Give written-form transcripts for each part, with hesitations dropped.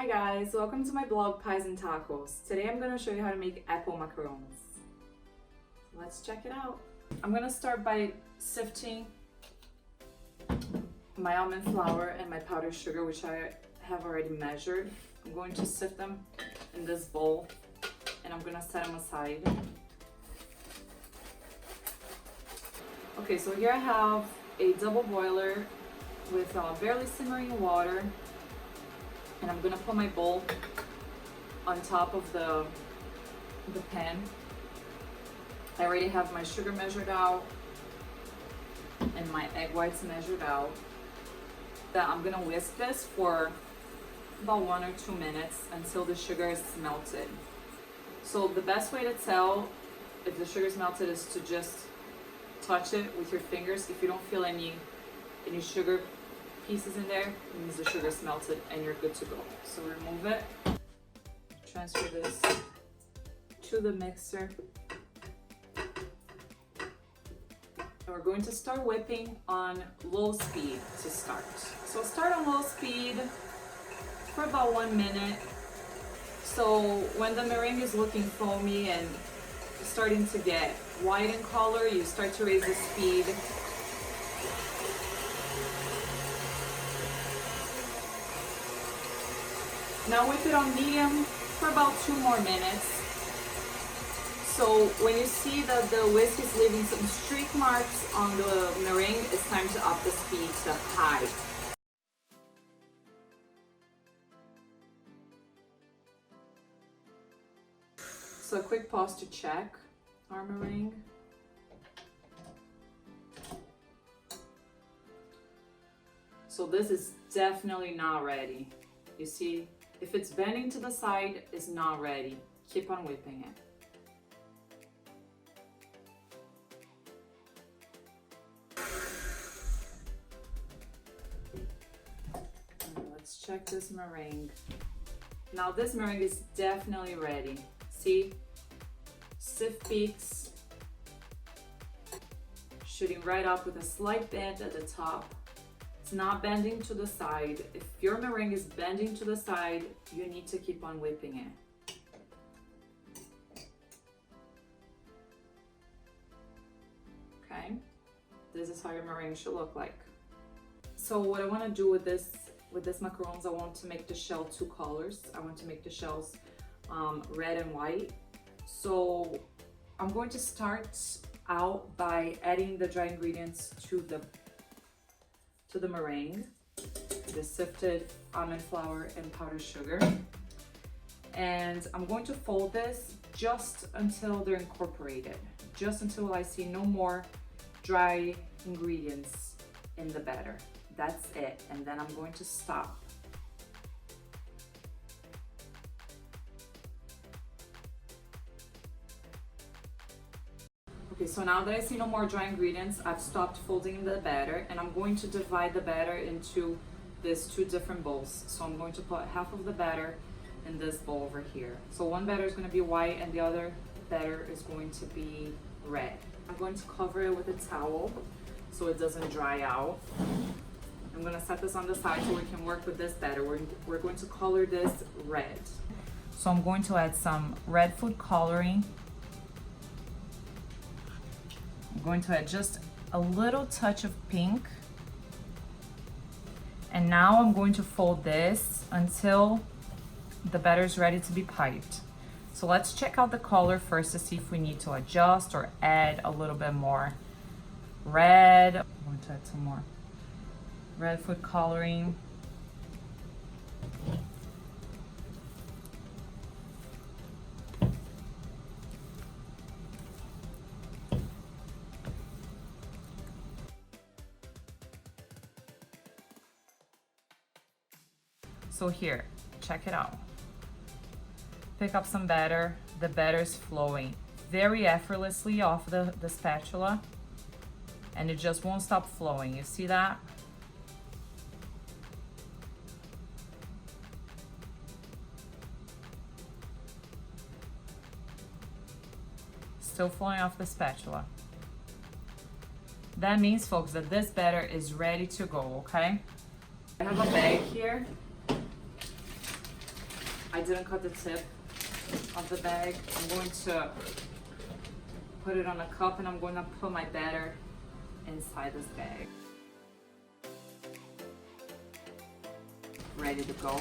Hi guys, welcome to my blog Pies and Tacos. Today I'm going to show you how to make apple macarons. Let's check it out. I'm going to start by sifting my almond flour and my powdered sugar, which I have already measured. I'm going to sift them in this bowl and I'm going to set them aside. Okay, so here I have a double boiler with barely simmering water. And I'm gonna put my bowl on top of the pan. I already have my sugar measured out and my egg whites measured out. Then I'm gonna whisk this for about 1 or 2 minutes until the sugar is melted. So the best way to tell if the sugar is melted is to just touch it with your fingers. If you don't feel any sugar pieces in there, it means the sugar is melted and you're good to go. So remove it, transfer this to the mixer, and we're going to start whipping on low speed to start. So start on low speed for about 1 minute. So when the meringue is looking foamy and starting to get white in color, you start to raise the speed. Now whip it on medium for about 2 more minutes. So when you see that the whisk is leaving some streak marks on the meringue, it's time to up the speed to high. So a quick pause to check our meringue. So this is definitely not ready. You see, if it's bending to the side, it's not ready. Keep on whipping it. Let's check this meringue. Now this meringue is definitely ready. See, stiff peaks, shooting right up with a slight bend at the top. Not bending to the side. If your meringue is bending to the side, you need to keep on whipping it. Okay, this is how your meringue should look like. So what I want to do with this macarons, I want to make the shell 2 colors. I want to make the shells red and white. So I'm going to start out by adding the dry ingredients to the meringue, the sifted almond flour and powdered sugar. And I'm going to fold this just until they're incorporated, just until I see no more dry ingredients in the batter. That's it. And then I'm going to stop. Okay, so now that I see no more dry ingredients, I've stopped folding the batter and I'm going to divide the batter into these 2 different bowls. So I'm going to put half of the batter in this bowl over here. So one batter is going to be white and the other batter is going to be red. I'm going to cover it with a towel so it doesn't dry out. I'm going to set this on the side so we can work with this batter. We're going to color this red. So I'm going to add some red food coloring. I'm going to add just a little touch of pink. And now I'm going to fold this until the batter is ready to be piped. So let's check out the color first to see if we need to adjust or add a little bit more red. I'm going to add some more red food coloring. So here, check it out. Pick up some batter. The batter is flowing very effortlessly off the spatula and it just won't stop flowing. You see that? Still flowing off the spatula. That means, folks, that this batter is ready to go, okay? I have a bag here I didn't cut the tip of the bag. I'm going to put it on a cup and I'm going to put my batter inside this bag. Ready to go.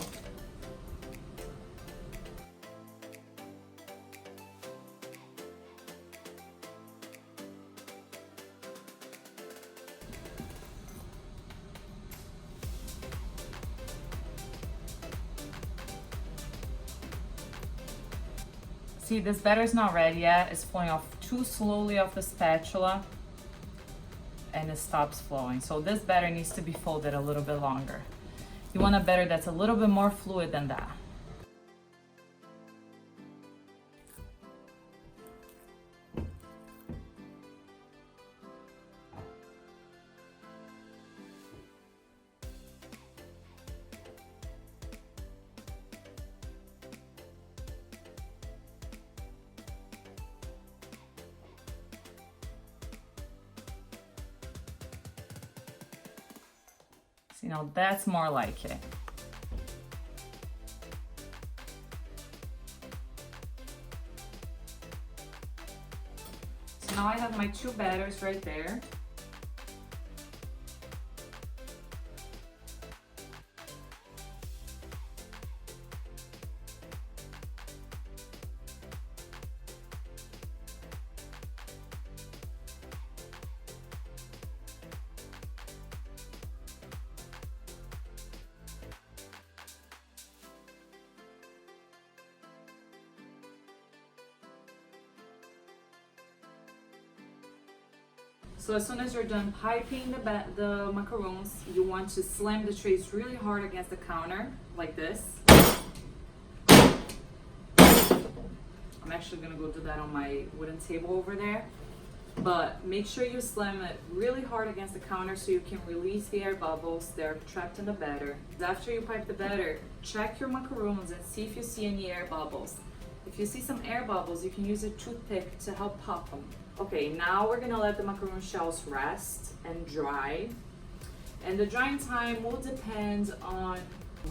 See, this batter is not ready yet. It's flowing off too slowly off the spatula and it stops flowing. So this batter needs to be folded a little bit longer. You want a batter that's a little bit more fluid than that. So, you know, that's more like it. So now I have my two batters right there. So as soon as you're done piping the macarons, you want to slam the trays really hard against the counter, like this. I'm actually gonna go do that on my wooden table over there. But make sure you slam it really hard against the counter so you can release the air bubbles that are trapped in the batter. After you pipe the batter, check your macarons and see if you see any air bubbles. If you see some air bubbles, you can use a toothpick to help pop them. Okay, now we're gonna let the macaron shells rest and dry. And the drying time will depend on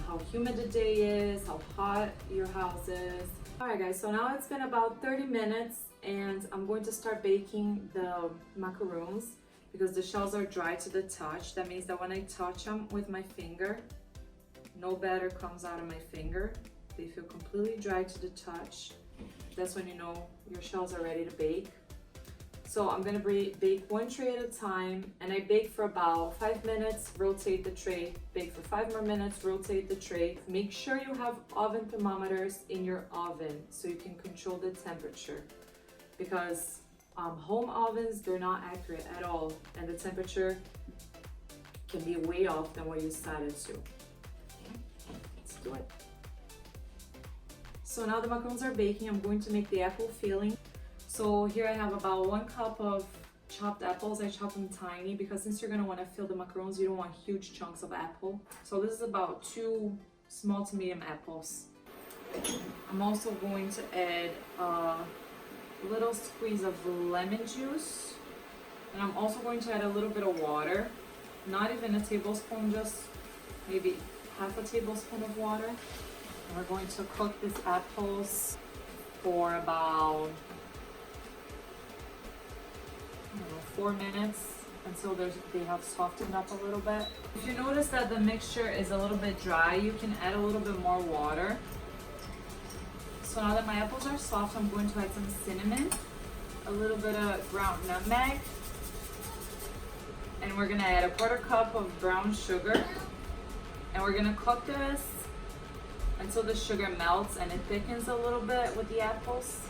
how humid the day is, how hot your house is. All right guys, so now it's been about 30 minutes and I'm going to start baking the macarons because the shells are dry to the touch. That means that when I touch them with my finger, no batter comes out of my finger. They feel completely dry to the touch. That's when you know your shells are ready to bake. So I'm gonna bake one tray at a time, and I bake for about 5 minutes, rotate the tray, bake for 5 more minutes, rotate the tray. Make sure you have oven thermometers in your oven so you can control the temperature, because home ovens, they're not accurate at all, and the temperature can be way off than what you set it to. Let's do it. So now the macarons are baking, I'm going to make the apple filling. So here I have about 1 cup of chopped apples. I chop them tiny because since you're gonna wanna fill the macarons, you don't want huge chunks of apple. So this is about 2 small to medium apples. I'm also going to add a little squeeze of lemon juice. And I'm also going to add a little bit of water. Not even a tablespoon, just maybe half a tablespoon of water. And we're going to cook these apples for about 4 minutes until they have softened up a little bit. If you notice that the mixture is a little bit dry, you can add a little bit more water. So now that my apples are soft, I'm going to add some cinnamon, a little bit of ground nutmeg, and we're gonna add a 1/4 cup of brown sugar. And we're gonna cook this until the sugar melts and it thickens a little bit with the apples.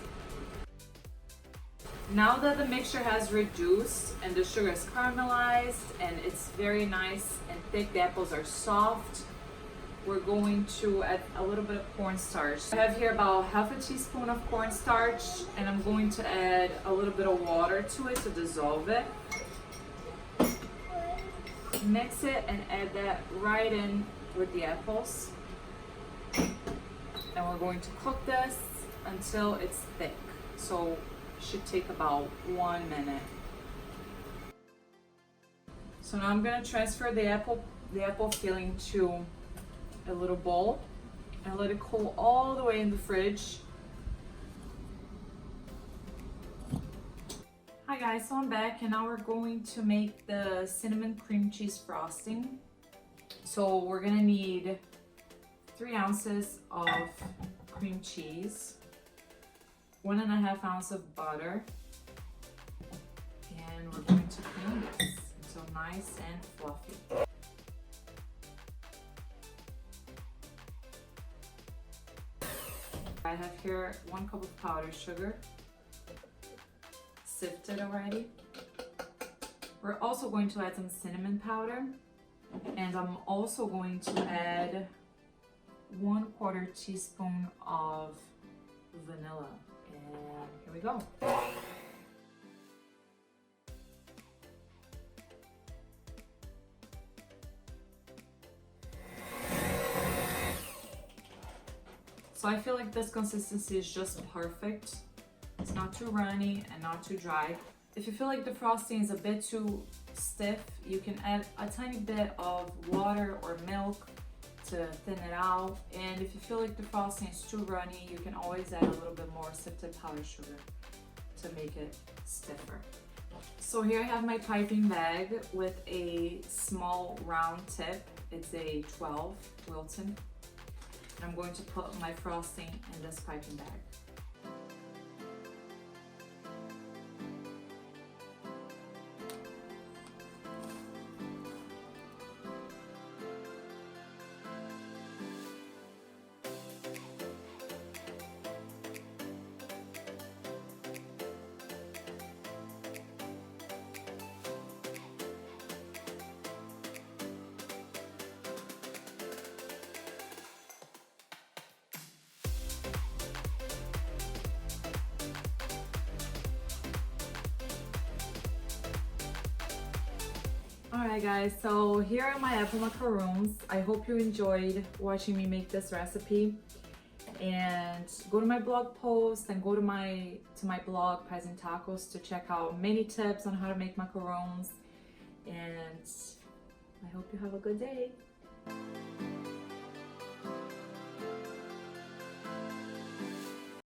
Now that the mixture has reduced and the sugar is caramelized and it's very nice and thick, the apples are soft, we're going to add a little bit of cornstarch. I have here about half a teaspoon of cornstarch, and I'm going to add a little bit of water to it to dissolve it. Mix it and add that right in with the apples. And we're going to cook this until it's thick. So it should take about 1 minute. So now I'm going to transfer the apple filling to a little bowl, and and let it cool all the way in the fridge. Hi guys, so I'm back and now we're going to make the cinnamon cream cheese frosting. So we're gonna need 3 ounces of cream cheese, 1.5 ounces of butter, and we're going to cream this until nice and fluffy. I have here 1 cup of powdered sugar, sifted already. We're also going to add some cinnamon powder, and I'm also going to add 1/4 teaspoon of vanilla. And here we go. So I feel like this consistency is just perfect. It's not too runny and not too dry. If you feel like the frosting is a bit too stiff, you can add a tiny bit of water or milk to thin it out. And if you feel like the frosting is too runny, you can always add a little bit more sifted powdered sugar to make it stiffer. So here I have my piping bag with a small round tip. It's a 12 Wilton. And I'm going to put my frosting in this piping bag. Alright guys, so here are my apple macarons. I hope you enjoyed watching me make this recipe. And go to my blog post and go to my blog, Pies and Tacos, to check out many tips on how to make macarons. And I hope you have a good day.